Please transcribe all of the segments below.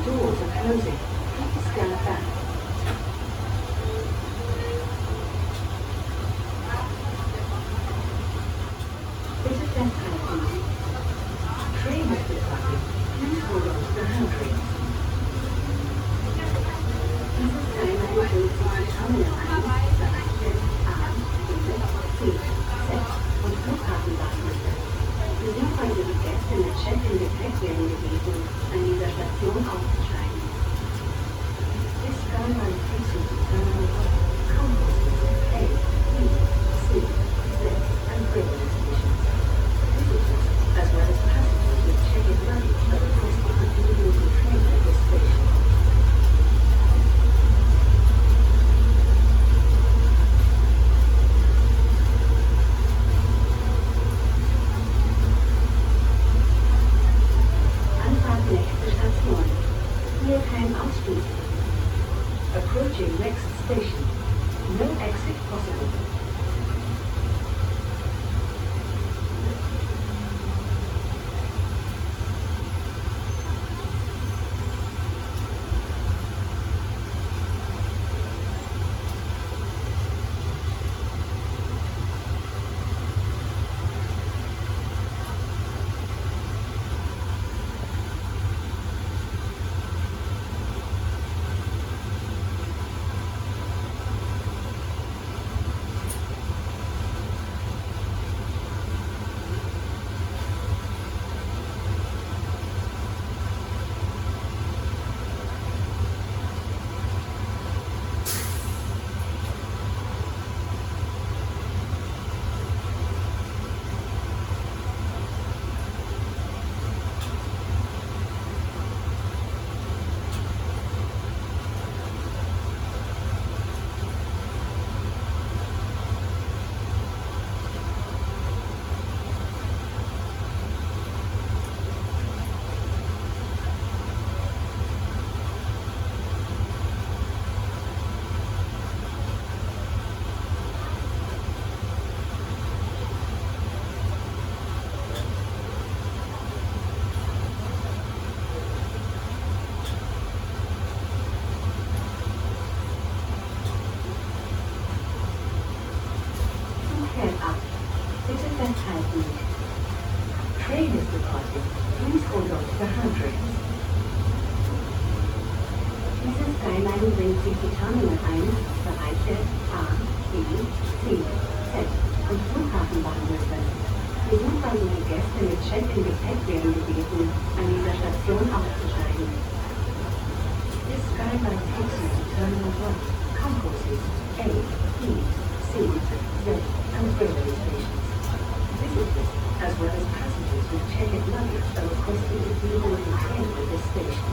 Doors are closing. Please stand back. This is that platform. Train is departing. Please hold on to the handrails. Dieses Teil befindet sich in Terminal 1, Bereiche A, B, C, Z und Flughafenbahnhöfe. Wir sind heute die Gäste mit Check-in-Gepäck werden gebeten, an dieser Station aufzusteigen. This Skytrain takes you to Terminal 1, Concourses A, B, C, Z and railway stations. Visitors, as well as passengers with check-in luggage, are requested to deliver the train at this station. Approaching next station. No exit possible. Train is departing. Please hold on to the handrails. Diese Skyline bringt Sie zu Terminal 1, Bereiche A, B, C, Z und Flughafenbahnhöfe. Wir sind bei den Gäste mit Check-in-Gepäck werden gebeten, an dieser Station aufzusteigen. This Skyline takes you to Terminal 1, Concourses A, B, C, Z and railway stations. Visitors, as well as passengers with check-in luggage, are requested to deliver the train at this station.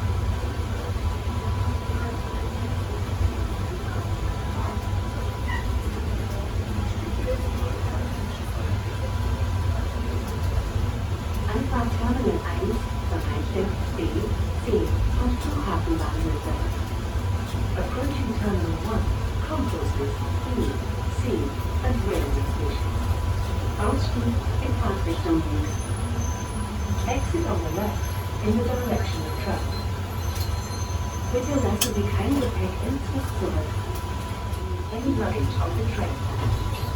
Anfahrt Terminal 1, Bereiche B, C und Flughafenbahnhöfe. Approaching Terminal 1, Concourses B, C and railway stations. Ausstieg in Fahrtrichtung links. Exit on the left in the direction of travel. Bitte lassen Sie kein Gepäck ins Bus zurück. Any luggage on the train.